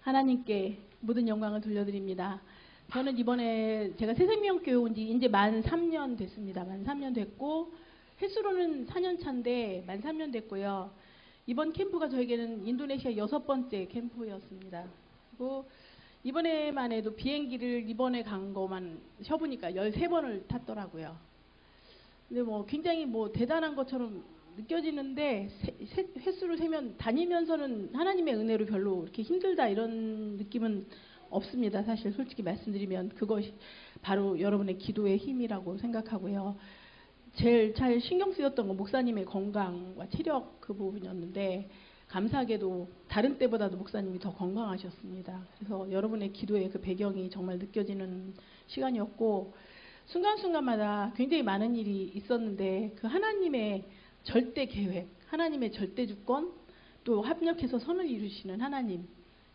하나님께 모든 영광을 돌려드립니다. 저는 이번에 제가 새생명교회 온 지 이제 만 3년 됐습니다. 만 3년 됐고 횟수로는 4년 차인데 만 3년 됐고요. 이번 캠프가 저에게는 인도네시아 6번째 캠프였습니다. 그리고 이번에만 해도 비행기를 이번에 간 거만 쉬어보니까 13번을 탔더라고요. 근데 뭐 굉장히 뭐 대단한 것처럼 느껴지는데 횟수로 세면 다니면서는 하나님의 은혜로 별로 이렇게 힘들다 이런 느낌은 없습니다. 사실 솔직히 말씀드리면 그것이 바로 여러분의 기도의 힘이라고 생각하고요. 제일 잘 신경 쓰였던 건 목사님의 건강과 체력 그 부분이었는데 감사하게도 다른 때보다도 목사님이 더 건강하셨습니다. 그래서 여러분의 기도의 그 배경이 정말 느껴지는 시간이었고 순간순간마다 굉장히 많은 일이 있었는데 그 하나님의 절대 계획, 하나님의 절대 주권, 또 합력해서 선을 이루시는 하나님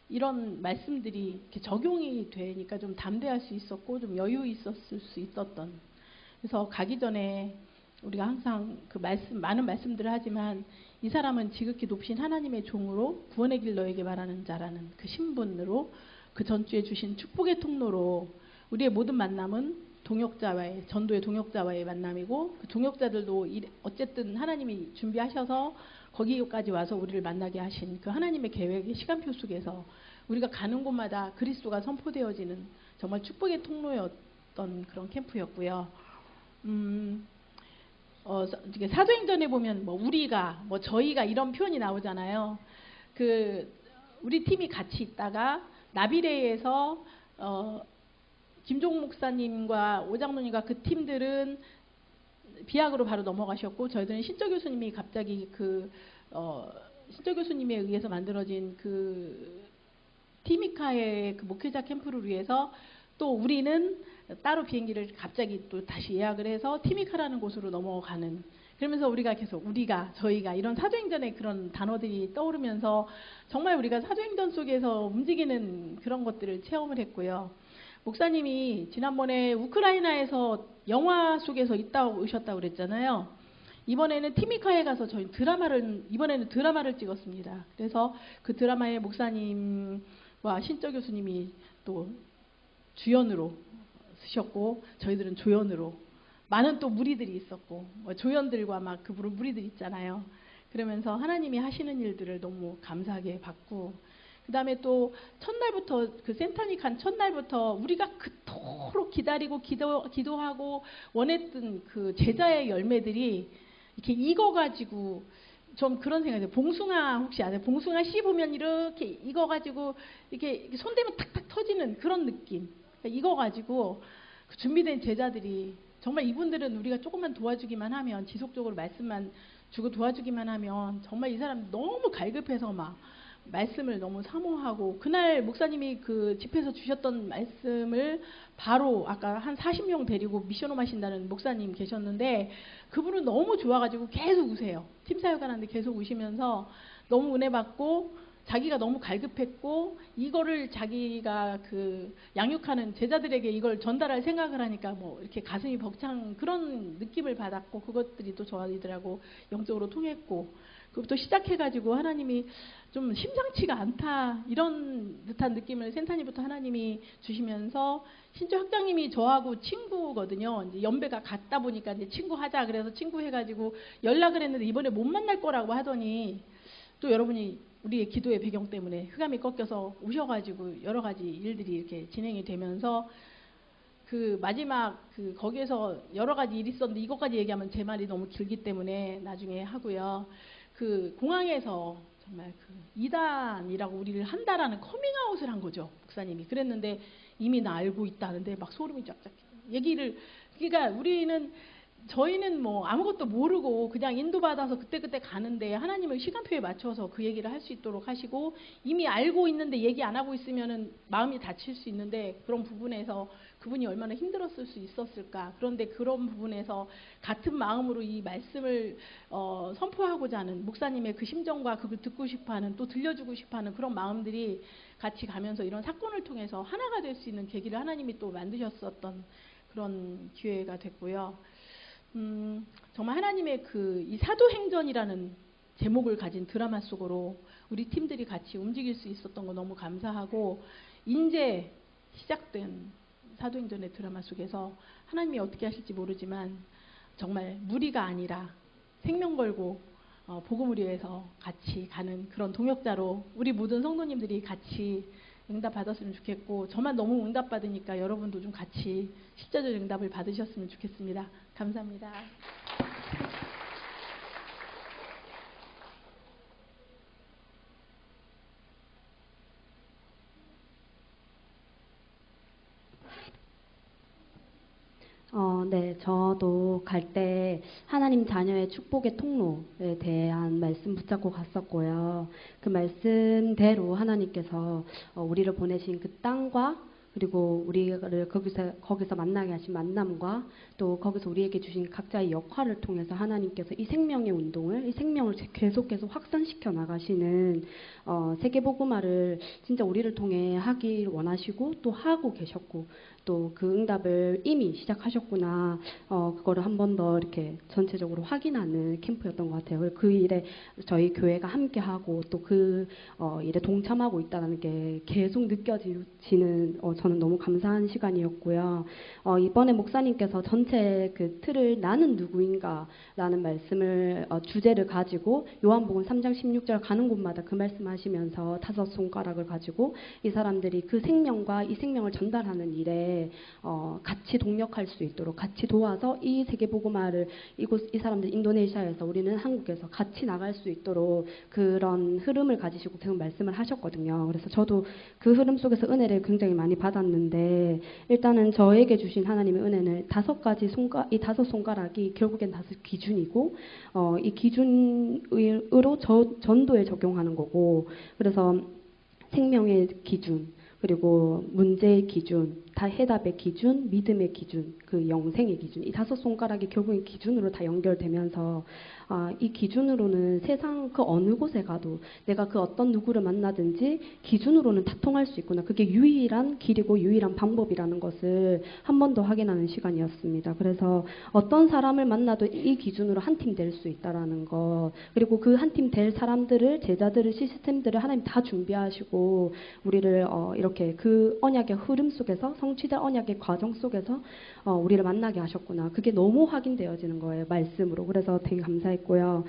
이런 말씀들이 이렇게 적용이 되니까 좀 담대할 수 있었고 좀 여유 있었을 수 있었던. 그래서 가기 전에 우리가 항상 그 많은 말씀들을 하지만 이 사람은 지극히 높으신 하나님의 종으로 구원의 길 너에게 말하는 자라는 그 신분으로 그 전주에 주신 축복의 통로로 우리의 모든 만남은 동역자와의 전도의 동역자와의 만남이고 그 동역자들도 어쨌든 하나님이 준비하셔서 거기까지 와서 우리를 만나게 하신 그 하나님의 계획의 시간표 속에서 우리가 가는 곳마다 그리스도가 선포되어지는 정말 축복의 통로였던 그런 캠프였고요. 사도행전에 보면 뭐 우리가 뭐 저희가 이런 표현이 나오잖아요. 그 우리 팀이 같이 있다가 나비레에서 김종 목사님과 오장로님과 그 팀들은 비약으로 바로 넘어가셨고 저희들은 신조 교수님이 갑자기 신조 교수님에 의해서 만들어진 그 티미카의 그 목회자 캠프를 위해서 또 우리는 따로 비행기를 갑자기 또 다시 예약을 해서 티미카라는 곳으로 넘어가는, 그러면서 우리가 계속 우리가 저희가 이런 사도행전의 그런 단어들이 떠오르면서 정말 우리가 사도행전 속에서 움직이는 그런 것들을 체험을 했고요. 목사님이 지난번에 우크라이나에서 영화 속에서 있다 오셨다고 그랬잖아요. 이번에는 티미카에 가서 저희 이번에는 드라마를 찍었습니다. 그래서 그 드라마에 목사님과 신조 교수님이 또 주연으로 쓰셨고 저희들은 조연으로 많은 또 무리들이 있었고 조연들과 막 그 무리들 있잖아요. 그러면서 하나님이 하시는 일들을 너무 감사하게 봤고 그 다음에 또 첫날부터 그 센터니 간 첫날부터 우리가 그토록 기다리고 기도하고 원했던 그 제자의 열매들이 이렇게 익어가지고 좀 그런 생각이 들어요. 봉숭아 혹시 아세요? 봉숭아 씨 보면 이렇게 익어가지고 이렇게 손대면 탁탁 터지는 그런 느낌. 그러니까 익어가지고 그 준비된 제자들이 정말 이분들은 우리가 조금만 도와주기만 하면 지속적으로 말씀만 주고 도와주기만 하면 정말 이 사람 너무 갈급해서 막 말씀을 너무 사모하고 그날 목사님이 그 집회에서 주셨던 말씀을 바로 아까 한 40명 데리고 미션홈 하신다는 목사님 계셨는데 그분은 너무 좋아가지고 계속 우세요. 팀사역 하는데 계속 우시면서 너무 은혜 받고 자기가 너무 갈급했고 이거를 자기가 그 양육하는 제자들에게 이걸 전달할 생각을 하니까 뭐 이렇게 가슴이 벅찬 그런 느낌을 받았고 그것들이 또 저희들하고 영적으로 통했고 그것부터 시작해가지고 하나님이 좀 심상치가 않다 이런 듯한 느낌을 센타니부터 하나님이 주시면서 신조 학장님이 저하고 친구거든요. 이제 연배가 같다 보니까 이제 친구하자 그래서 친구해가지고 연락을 했는데 이번에 못 만날 거라고 하더니 또 여러분이 우리의 기도의 배경 때문에 흑암이 꺾여서 우셔가지고 여러 가지 일들이 이렇게 진행이 되면서 그 마지막 그 거기에서 여러 가지 일이 있었는데 이것까지 얘기하면 제 말이 너무 길기 때문에 나중에 하고요. 그 공항에서 정말 그 이단이라고 우리를 한다라는 커밍아웃을 한 거죠. 목사님이. 그랬는데 이미 나 알고 있다는데 막 소름이 쫙쫙 얘기를 그러니까 저희는 뭐 아무것도 모르고 그냥 인도받아서 그때그때 가는데 하나님은 시간표에 맞춰서 그 얘기를 할 수 있도록 하시고 이미 알고 있는데 얘기 안 하고 있으면은 마음이 다칠 수 있는데 그런 부분에서 그분이 얼마나 힘들었을 수 있었을까. 그런데 그런 부분에서 같은 마음으로 이 말씀을 선포하고자 하는 목사님의 그 심정과 그걸 듣고 싶어하는 또 들려주고 싶어하는 그런 마음들이 같이 가면서 이런 사건을 통해서 하나가 될 수 있는 계기를 하나님이 또 만드셨었던 그런 기회가 됐고요. 정말 하나님의 이 사도행전이라는 제목을 가진 드라마 속으로 우리 팀들이 같이 움직일 수 있었던 거 너무 감사하고, 이제 시작된 사도행전의 드라마 속에서 하나님이 어떻게 하실지 모르지만 정말 무리가 아니라 생명 걸고 복음을 위해서 같이 가는 그런 동역자로 우리 모든 성도님들이 같이 응답 받았으면 좋겠고, 저만 너무 응답 받으니까 여러분도 좀 같이 실제적 응답을 받으셨으면 좋겠습니다. 감사합니다. 네, 저도 갈 때 하나님 자녀의 축복의 통로에 대한 말씀 붙잡고 갔었고요. 그 말씀대로 하나님께서 우리를 보내신 그 땅과, 그리고 우리를 거기서 만나게 하신 만남과, 또 거기서 우리에게 주신 각자의 역할을 통해서 하나님께서 이 생명의 운동을, 이 생명을 계속해서 확산시켜 나가시는 세계복음화를 진짜 우리를 통해 하길 원하시고 또 하고 계셨고, 또 그 응답을 이미 시작하셨구나, 그거를 한 번 더 이렇게 전체적으로 확인하는 캠프였던 것 같아요. 그 일에 저희 교회가 함께하고 또 그 일에 동참하고 있다는 게 계속 느껴지는, 저는 너무 감사한 시간이었고요. 이번에 목사님께서 전체 그 틀을 나는 누구인가라는 말씀을 주제를 가지고 요한복음 3장 16절 가는 곳마다 그 말씀하시면서 5손가락을 가지고 이 사람들이 그 생명과 이 생명을 전달하는 일에 같이 동력할 수 있도록, 같이 도와서 이 세계복음화를 이 사람들 인도네시아에서, 우리는 한국에서 같이 나갈 수 있도록 그런 흐름을 가지시고 계속 말씀을 하셨거든요. 그래서 저도 그 흐름 속에서 은혜를 굉장히 많이 받았는데, 일단은 저에게 주신 하나님의 은혜는 이 5 손가락이 결국엔 5 기준이고, 이 기준으로 전도에 적용하는 거고, 그래서 생명의 기준, 그리고 문제의 기준, 다 해답의 기준, 믿음의 기준, 그 영생의 기준, 이 5손가락이 결국엔 기준으로 다 연결되면서, 이 기준으로는 세상 그 어느 곳에 가도 내가 그 어떤 누구를 만나든지 기준으로는 다 통할 수 있구나. 그게 유일한 길이고 유일한 방법이라는 것을 한 번 더 확인하는 시간이었습니다. 그래서 어떤 사람을 만나도 이 기준으로 한 팀 될 수 있다라는 것, 그리고 그 한 팀 될 사람들을, 제자들을, 시스템들을 하나님 다 준비하시고 우리를 이렇게 그 언약의 흐름 속에서, 성취될 언약의 과정 속에서 우리를 만나게 하셨구나. 그게 너무 확인되어지는 거예요, 말씀으로. 그래서 되게 감사했고요.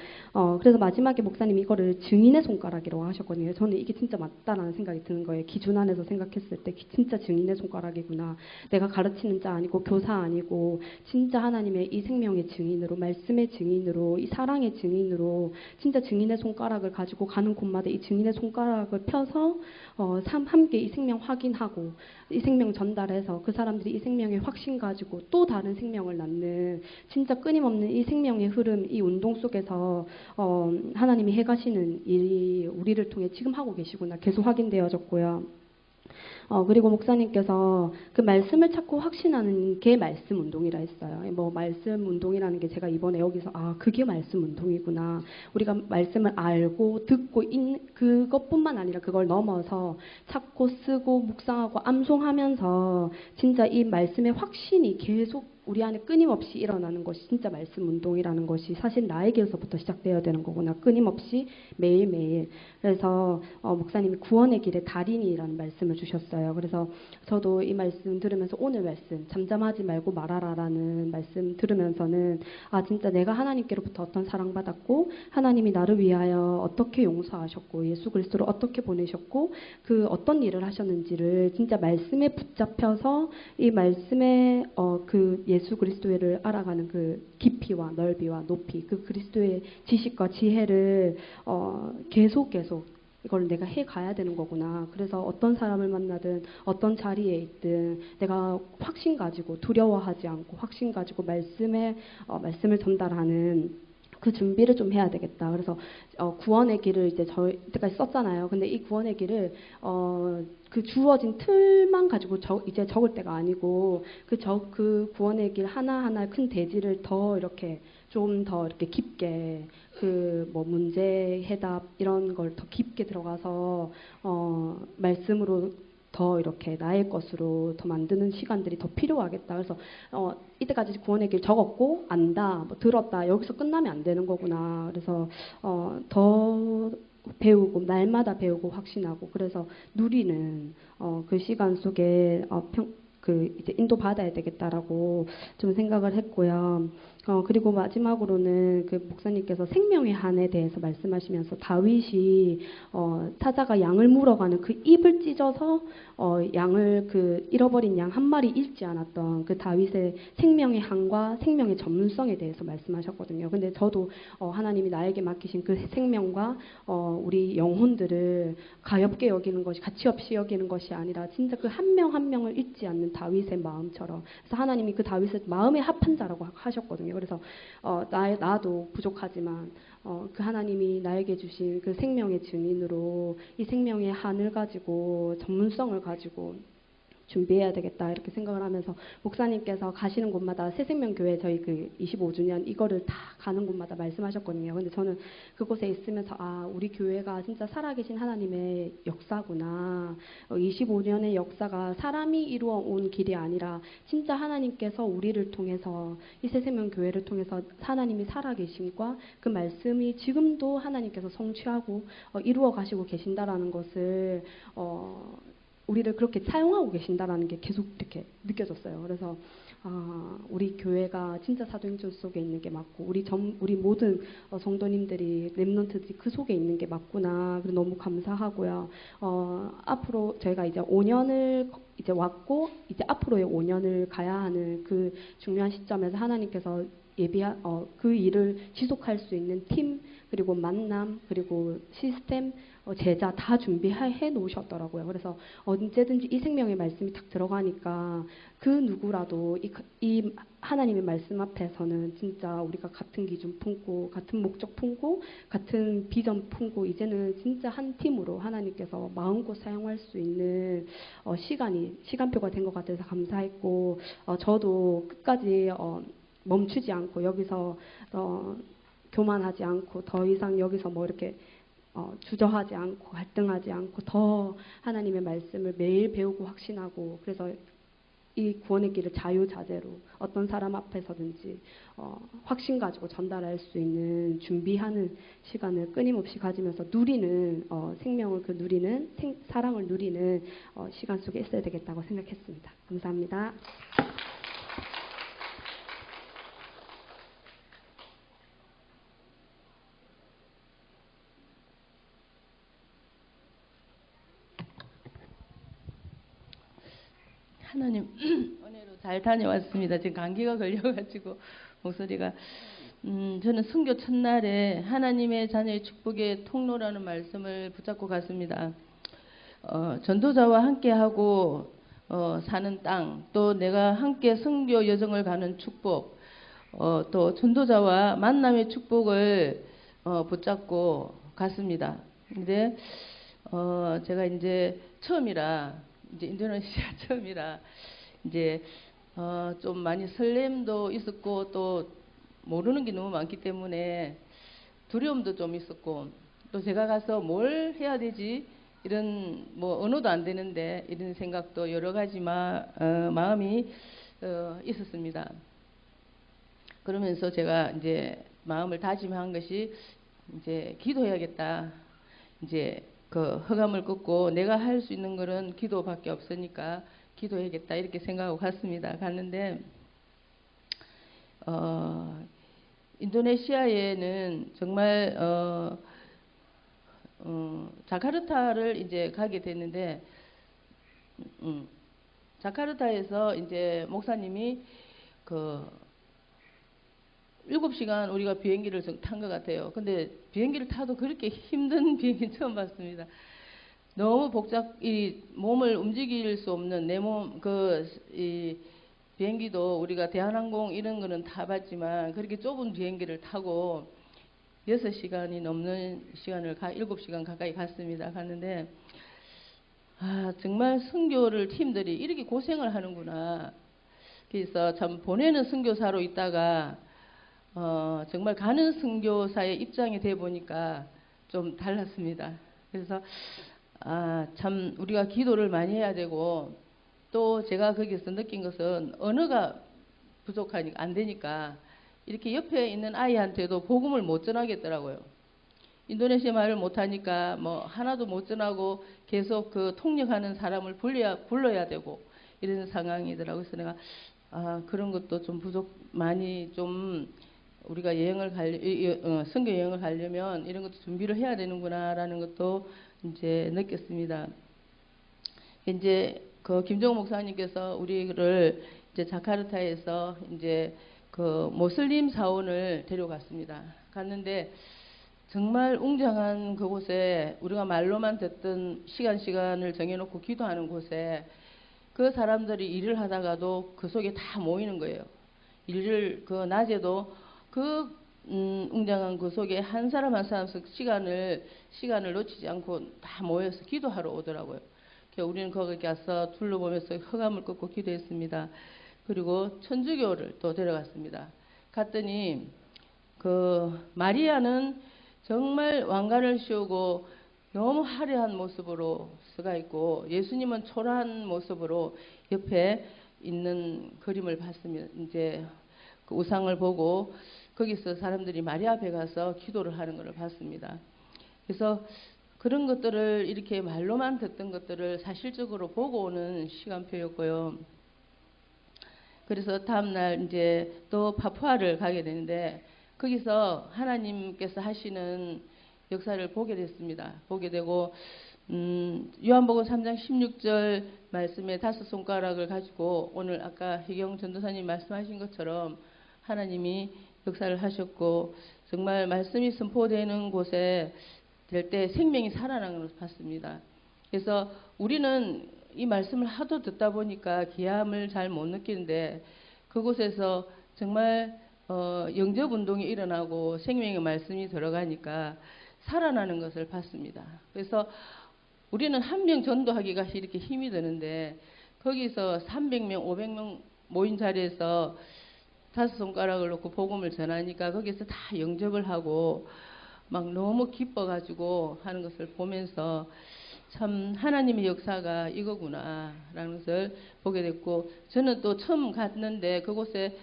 그래서 마지막에 목사님이 이거를 증인의 손가락이라고 하셨거든요. 저는 이게 진짜 맞다라는 생각이 드는 거예요. 기준 안에서 생각했을 때 진짜 증인의 손가락이구나. 내가 가르치는 자 아니고 교사 아니고 진짜 하나님의 이 생명의 증인으로, 말씀의 증인으로, 이 사랑의 증인으로 진짜 증인의 손가락을 가지고 가는 곳마다 이 증인의 손가락을 펴서 함께 이 생명 확인하고 이 생명 전달해서 그 사람들이 이 생명의 확신 가지고 또 다른 생명을 낳는, 진짜 끊임없는 이 생명의 흐름, 이 운동 속에서 하나님이 해가시는 일이 우리를 통해 지금 하고 계시구나 계속 확인되어졌고요. 그리고 목사님께서 그 말씀을 찾고 확신하는 게 말씀 운동이라 했어요. 뭐 말씀 운동이라는 게 제가 이번에 여기서 그게 말씀 운동이구나. 우리가 말씀을 알고 듣고 그것뿐만 아니라 그걸 넘어서 찾고 쓰고 묵상하고 암송하면서 진짜 이 말씀의 확신이 계속 우리 안에 끊임없이 일어나는 것이 진짜 말씀 운동이라는 것이 사실 나에게서부터 시작되어야 되는 거구나. 끊임없이 매일매일. 그래서 목사님이 구원의 길의 달인이라는 말씀을 주셨어요. 그래서 저도 이 말씀 들으면서, 오늘 말씀 잠잠하지 말고 말하라라는 말씀 들으면서는 진짜 내가 하나님께로부터 어떤 사랑받았고 하나님이 나를 위하여 어떻게 용서하셨고 예수 그리스도를 어떻게 보내셨고 그 어떤 일을 하셨는지를 진짜 말씀에 붙잡혀서 이 말씀에 그 예수 그리스도를 알아가는 그 깊이와 넓이와 높이, 그 그리스도의 지식과 지혜를 계속 이걸 내가 해가야 되는 거구나. 그래서 어떤 사람을 만나든 어떤 자리에 있든 내가 확신 가지고, 두려워하지 않고 확신 가지고 말씀을 전달하는 그 준비를 좀 해야 되겠다. 그래서 구원의 길을 이제 이때까지 썼잖아요. 근데 이 구원의 길을 그 주어진 틀만 가지고 이제 적을 때가 아니고 그 구원의 길 하나하나 큰 대지를 더 이렇게 좀 더 이렇게 깊게, 그 뭐 문제 해답 이런 걸 더 깊게 들어가서 말씀으로 더 이렇게 나의 것으로 더 만드는 시간들이 더 필요하겠다. 그래서 이때까지 구원의 길 적었고 안다, 뭐 들었다, 여기서 끝나면 안 되는 거구나. 그래서 더 배우고 날마다 배우고 확신하고 그래서 누리는 그 시간 속에 그 이제 인도 받아야 되겠다라고 좀 생각을 했고요. 그리고 마지막으로는 그 목사님께서 생명의 한에 대해서 말씀하시면서 다윗이 사자가 양을 물어가는 그 입을 찢어서 양을 그 잃어버린 양 한 마리 잃지 않았던 그 다윗의 생명의 한과 생명의 전문성에 대해서 말씀하셨거든요. 근데 저도 하나님이 나에게 맡기신 그 생명과 우리 영혼들을 가볍게 여기는 것이 가치 없이 여기는 것이 아니라 진짜 그 한 명 한 명을 잊지 않는 다윗의 마음처럼 그래서 하나님이 그 다윗을 마음에 합한 자라고 하셨거든요. 그래서 나도 부족하지만 그 하나님이 나에게 주신 그 생명의 증인으로 이 생명의 한을 가지고 전문성을 가지고 준비해야 되겠다 이렇게 생각을 하면서 목사님께서 가시는 곳마다 새생명교회 저희 그 25주년 이거를 다 가는 곳마다 말씀하셨거든요. 근데 저는 그곳에 있으면서 우리 교회가 진짜 살아계신 하나님의 역사구나. 25년의 역사가 사람이 이루어 온 길이 아니라 진짜 하나님께서 우리를 통해서 이 새생명교회를 통해서 하나님이 살아계심과 그 말씀이 지금도 하나님께서 성취하고 이루어 가시고 계신다라는 것을 우리를 그렇게 사용하고 계신다라는 게 계속 이렇게 느껴졌어요. 그래서 우리 교회가 진짜 사도행전 속에 있는 게 맞고 우리 모든 성도님들이 렘넌트들이 그 속에 있는 게 맞구나. 그래서 너무 감사하고요. 앞으로 저희가 이제 5년을 이제 왔고 이제 앞으로의 5년을 가야 하는 그 중요한 시점에서 하나님께서 그 일을 지속할 수 있는 팀 그리고 만남 그리고 시스템 제자 다 준비해 놓으셨더라고요. 그래서 언제든지 이 생명의 말씀이 딱 들어가니까 그 누구라도 이 하나님의 말씀 앞에서는 진짜 우리가 같은 기준 품고 같은 목적 품고 같은 비전 품고 이제는 진짜 한 팀으로 하나님께서 마음껏 사용할 수 있는 시간표가 된 것 같아서 감사했고 저도 끝까지 멈추지 않고 여기서 교만하지 않고 더 이상 여기서 뭐 이렇게 주저하지 않고 갈등하지 않고 더 하나님의 말씀을 매일 배우고 확신하고 그래서 이 구원의 길을 자유자재로 어떤 사람 앞에서든지 확신 가지고 전달할 수 있는 준비하는 시간을 끊임없이 가지면서 누리는 생명을 누리는 사랑을 누리는 시간 속에 있어야 되겠다고 생각했습니다. 감사합니다. 하나님 은혜로 잘 다녀왔습니다. 지금 감기가 걸려가지고 목소리가 저는 순교 첫날에 하나님의 자녀의 축복의 통로라는 말씀을 붙잡고 갔습니다. 전도자와 함께하고 사는 땅, 또 내가 함께 선교 여정을 가는 축복, 또 전도자와 만남의 축복을 붙잡고 갔습니다. 근데 제가 이제 처음이라 이제 인도네시아 처음이라 이제 좀 많이 설렘도 있었고 또 모르는 게 너무 많기 때문에 두려움도 좀 있었고 또 제가 가서 뭘 해야 되지 이런 뭐 언어도 안 되는데 이런 생각도 여러 가지 마음이 있었습니다. 그러면서 제가 이제 마음을 다짐한 것이 이제 기도해야겠다. 이제 그 허감을 끊고 내가 할 수 있는 것은 기도밖에 없으니까 기도해야겠다 이렇게 생각하고 갔습니다. 갔는데 인도네시아에는 정말 자카르타를 이제 가게 됐는데 자카르타에서 이제 목사님이 그 7시간 우리가 비행기를 탄 것 같아요. 근데 비행기를 타도 그렇게 힘든 비행기 처음 봤습니다. 너무 몸을 움직일 수 없는 내 몸, 이 비행기도 우리가 대한항공 이런 거는 타봤지만 그렇게 좁은 비행기를 타고 6시간이 넘는 시간을 7시간 가까이 갔습니다. 갔는데 정말 선교를 팀들이 이렇게 고생을 하는구나. 그래서 참 보내는 선교사로 있다가 정말 가는 선교사의 입장이 돼 보니까 좀 달랐습니다. 그래서 참 우리가 기도를 많이 해야 되고 또 제가 거기서 느낀 것은 언어가 부족하니까 안 되니까 이렇게 옆에 있는 아이한테도 복음을 못 전하겠더라고요. 인도네시아 말을 못하니까 뭐 하나도 못 전하고 계속 그 통역하는 사람을 불러야 되고 이런 상황이더라고요. 그래서 내가 그런 것도 좀 많이 좀 우리가 선교 여행을 가려면 이런 것도 준비를 해야 되는구나라는 것도 이제 느꼈습니다. 이제 그 김정우 목사님께서 우리를 이제 자카르타에서 이제 그 모슬림 사원을 데려갔습니다. 갔는데 정말 웅장한 그곳에 우리가 말로만 듣던 시간을 정해놓고 기도하는 곳에 그 사람들이 일을 하다가도 그 속에 다 모이는 거예요. 일을 그 낮에도 그 웅장한 그 속에 한 사람 한 사람씩 시간을 놓치지 않고 다 모여서 기도하러 오더라고요. 우리는 거기 가서 둘러보면서 허감을 꺾고 기도했습니다. 그리고 천주교를 또 데려갔습니다. 갔더니 그 마리아는 정말 왕관을 씌우고 너무 화려한 모습으로 서가 있고 예수님은 초라한 모습으로 옆에 있는 그림을 봤습니다. 이제 그 우상을 보고 거기서 사람들이 마리아 앞에 가서 기도를 하는 것을 봤습니다. 그래서 그런 것들을 이렇게 말로만 듣던 것들을 사실적으로 보고 오는 시간표였고요. 그래서 다음날 이제 또 파푸아를 가게 되는데 거기서 하나님께서 하시는 역사를 보게 됐습니다. 보게 되고 요한복음 3장 16절 말씀에 5손가락을 가지고 오늘 아까 희경 전도사님 말씀하신 것처럼 하나님이 역사를 하셨고 정말 말씀이 선포되는 곳에 될 때 생명이 살아나는 것을 봤습니다. 그래서 우리는 이 말씀을 하도 듣다 보니까 귀함을 잘 못 느끼는데 그곳에서 정말 영접 운동이 일어나고 생명의 말씀이 들어가니까 살아나는 것을 봤습니다. 그래서 우리는 한 명 전도하기가 이렇게 힘이 드는데 거기서 300명, 500명 모인 자리에서 5손가락을 놓고 복음을 전하니까 거기서 다 영접을 하고 막 너무 기뻐가지고 하는 것을 보면서 참 하나님의 역사가 이거구나라는 것을 보게 됐고 저는 또 처음 갔는데 그곳에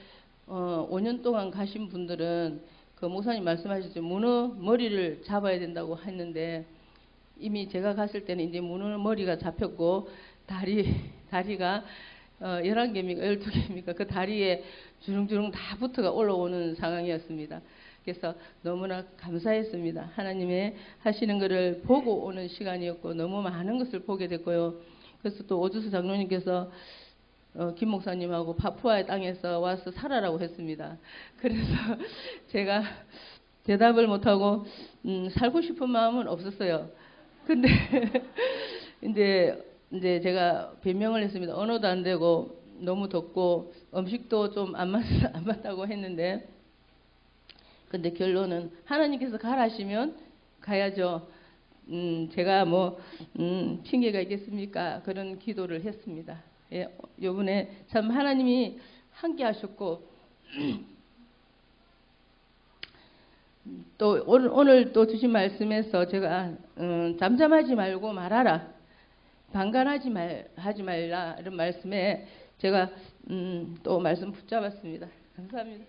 5년 동안 가신 분들은 그 목사님 말씀하셨죠. 문어 머리를 잡아야 된다고 했는데 이미 제가 갔을 때는 이제 문어 머리가 잡혔고 다리가 11개입니까 12개입니까 그 다리에 주렁주렁 다 붙어가 올라오는 상황이었습니다. 그래서 너무나 감사했습니다. 하나님의 하시는 것을 보고 오는 시간이었고 너무 많은 것을 보게 됐고요. 그래서 또 오주수 장로님께서 김 목사님하고 파푸아의 땅에서 와서 살아라고 했습니다. 그래서 제가 대답을 못하고 살고 싶은 마음은 없었어요. 근데 이제 제가 변명을 했습니다. 언어도 안 되고 너무 덥고 음식도 좀 안 맞다고 했는데 근데 결론은 하나님께서 가라시면 가야죠. 제가 뭐 핑계가 있겠습니까? 그런 기도를 했습니다. 예, 요번에 참 하나님이 함께 하셨고 또 오늘 또 주신 말씀에서 제가 잠잠하지 말고 말하라. 방관하지 말라 이런 말씀에 제가 또 말씀 붙잡았습니다. 감사합니다.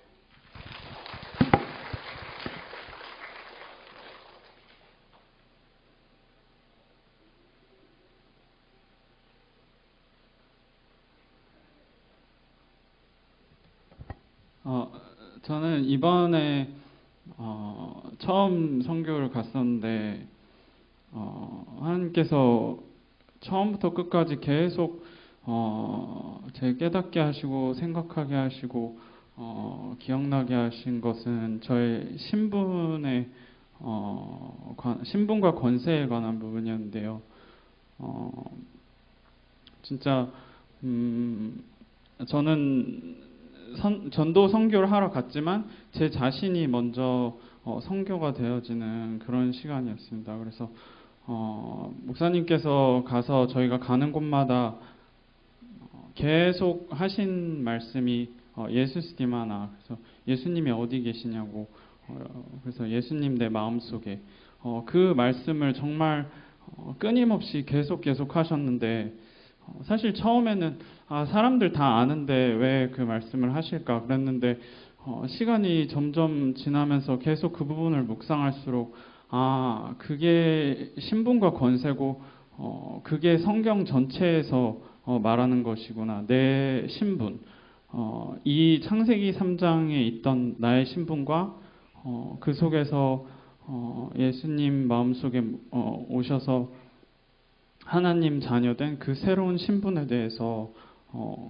저는 이번에 처음 선교를 갔었는데 하나님께서 처음부터 끝까지 계속 제 깨닫게 하시고 생각하게 하시고 기억나게 하신 것은 저의 신분과 권세에 관한 부분이었는데요. 진짜 저는 전도 선교를 하러 갔지만 제 자신이 먼저 선교가 되어지는 그런 시간이었습니다. 그래서 목사님께서 가서 저희가 가는 곳마다 계속 하신 말씀이 예수스디마나, 그래서 예수님이 어디 계시냐고, 그래서 예수님 내 마음속에 그 말씀을 정말 끊임없이 계속 하셨는데 사실 처음에는 사람들 다 아는데 왜 그 말씀을 하실까 그랬는데 시간이 점점 지나면서 계속 그 부분을 묵상할수록 그게 신분과 권세고 그게 성경 전체에서 말하는 것이구나. 내 신분. 이 창세기 3장에 있던 나의 신분과 그 속에서 예수님 마음속에 오셔서 하나님 자녀된 그 새로운 신분에 대해서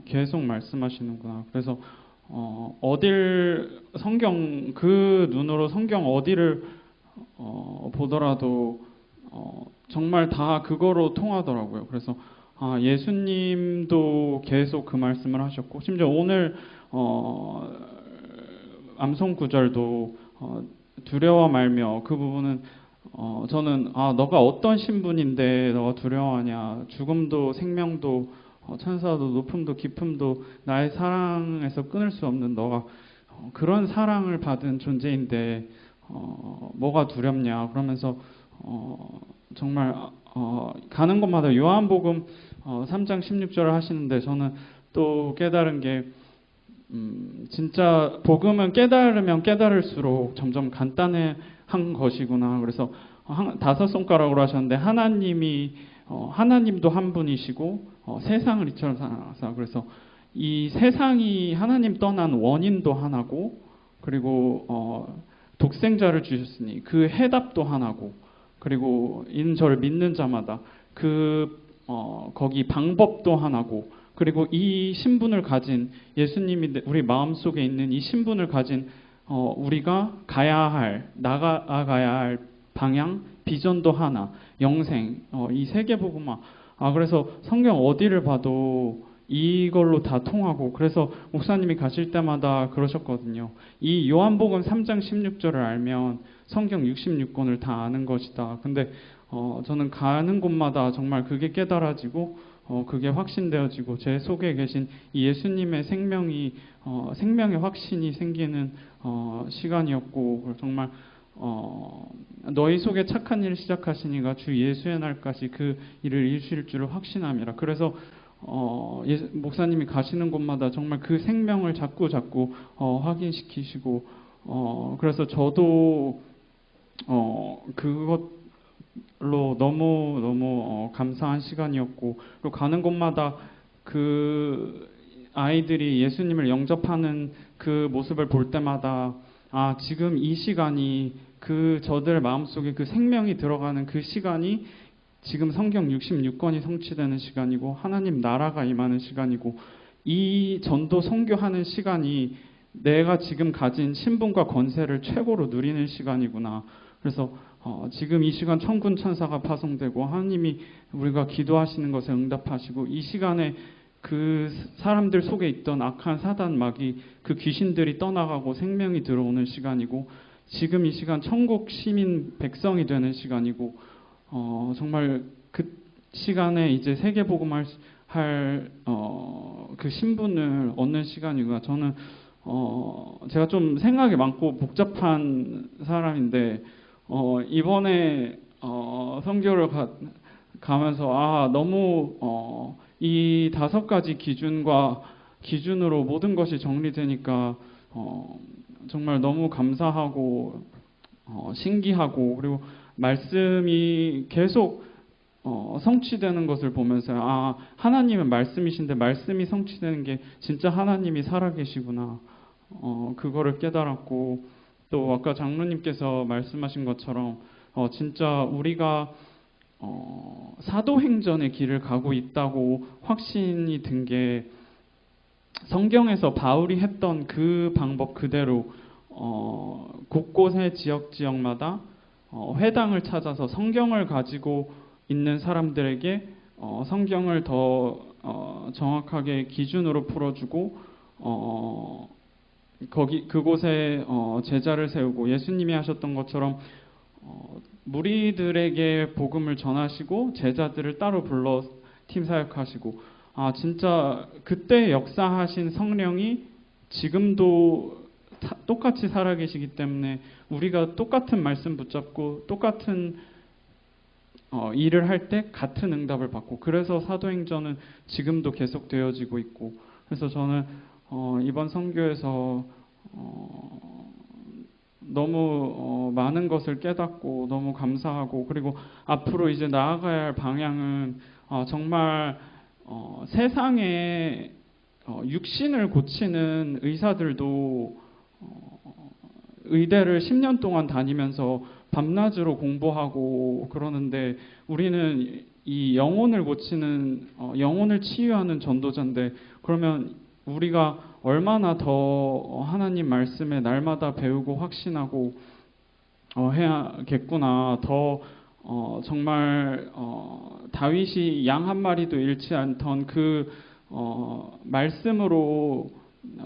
계속 말씀하시는구나. 그래서 성경 그 눈으로 성경 어디를 보더라도 정말 다 그거로 통하더라고요. 그래서 예수님도 계속 그 말씀을 하셨고 심지어 오늘 암송 구절도 두려워 말며 그 부분은 저는 너가 어떤 신분인데 너가 두려워하냐. 죽음도 생명도 천사도 높음도 깊음도 나의 사랑에서 끊을 수 없는 너가 그런 사랑을 받은 존재인데 뭐가 두렵냐. 그러면서 정말 가는 곳마다 요한복음 3장 16절을 하시는데 저는 또 깨달은 게 진짜 복음은 깨달으면 깨달을수록 점점 간단한 것이구나. 그래서 5손가락으로 하셨는데 하나님도 한 분이시고 세상을 이처럼 사랑하사. 그래서 이 세상이 하나님 떠난 원인도 하나고 그리고 독생자를 주셨으니 그 해답도 하나고 그리고 이는 저를 믿는 자마다 거기 방법도 하나고 그리고 이 신분을 가진 예수님이 우리 마음속에 있는 이 신분을 가진 우리가 나아가야 할 방향, 비전도 하나, 영생, 이 세계복음화. 그래서 성경 어디를 봐도 이걸로 다 통하고 그래서 목사님이 가실 때마다 그러셨거든요. 이 요한복음 3장 16절을 알면 성경 66권을 다 아는 것이다. 근데 저는 가는 곳마다 정말 그게 깨달아지고 그게 확신되어지고 제 속에 계신 이 예수님의 생명의 확신이 생기는 시간이었고 정말 너희 속에 착한 일을 시작하시니가 주 예수의 날까지 그 일을 이루실 줄을 확신함이라. 그래서 목사님이 가시는 곳마다 정말 그 생명을 자꾸 확인시키시고 그래서 저도 그것로 너무 감사한 시간이었고 그리고 가는 곳마다 그 아이들이 예수님을 영접하는 그 모습을 볼 때마다 지금 이 시간이 저들 마음속에 그 생명이 들어가는 그 시간이 지금 성경 66권이 성취되는 시간이고 하나님 나라가 임하는 시간이고 이 전도 선교하는 시간이 내가 지금 가진 신분과 권세를 최고로 누리는 시간이구나. 그래서 지금 이 시간 천군 천사가 파송되고 하나님이 우리가 기도하시는 것에 응답하시고 이 시간에 그 사람들 속에 있던 악한 사단 마귀 그 귀신들이 떠나가고 생명이 들어오는 시간이고 지금 이 시간 천국 시민 백성이 되는 시간이고 정말 그 시간에 이제 세계복음할 그 신분을 얻는 시간이구나. 저는 제가 좀 생각이 많고 복잡한 사람인데 이번에 선교를 가면서 너무 이 5가지 기준으로 모든 것이 정리되니까 정말 너무 감사하고 신기하고 그리고 말씀이 계속 성취되는 것을 보면서 하나님은 말씀이신데 말씀이 성취되는 게 진짜 하나님이 살아계시구나. 그거를 깨달았고 또 아까 장로님께서 말씀하신 것처럼 진짜 우리가 사도행전의 길을 가고 있다고 확신이 든 게 성경에서 바울이 했던 그 방법 그대로 곳곳의 지역마다 회당을 찾아서 성경을 가지고 있는 사람들에게 성경을 더 정확하게 기준으로 풀어주고 그곳에 제자를 세우고 예수님이 하셨던 것처럼 무리들에게 복음을 전하시고 제자들을 따로 불러 팀 사역하시고 진짜 그때 역사하신 성령이 지금도 똑같이 살아계시기 때문에 우리가 똑같은 말씀 붙잡고 똑같은 일을 할 때 같은 응답을 받고 그래서 사도행전은 지금도 계속 되어지고 있고 그래서 저는 이번 선교에서 너무 많은 것을 깨닫고 너무 감사하고 그리고 앞으로 이제 나아가야 할 방향은 정말 세상에 육신을 고치는 의사들도 의대를 10년 동안 다니면서 밤낮으로 공부하고 그러는데 우리는 이 영혼을 고치는 영혼을 치유하는 전도자인데 그러면 우리가 얼마나 더 하나님 말씀에 날마다 배우고 확신하고 해야겠구나. 더 정말 다윗이 양 한 마리도 잃지 않던 그 말씀으로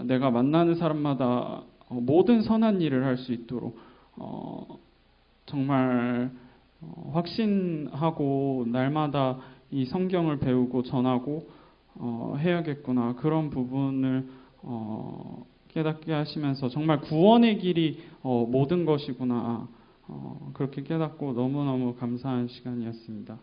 내가 만나는 사람마다 모든 선한 일을 할 수 있도록 정말 확신하고 날마다 이 성경을 배우고 전하고 해야겠구나. 그런 부분을 깨닫게 하시면서 정말 구원의 길이 모든 것이구나. 그렇게 깨닫고 너무너무 감사한 시간이었습니다.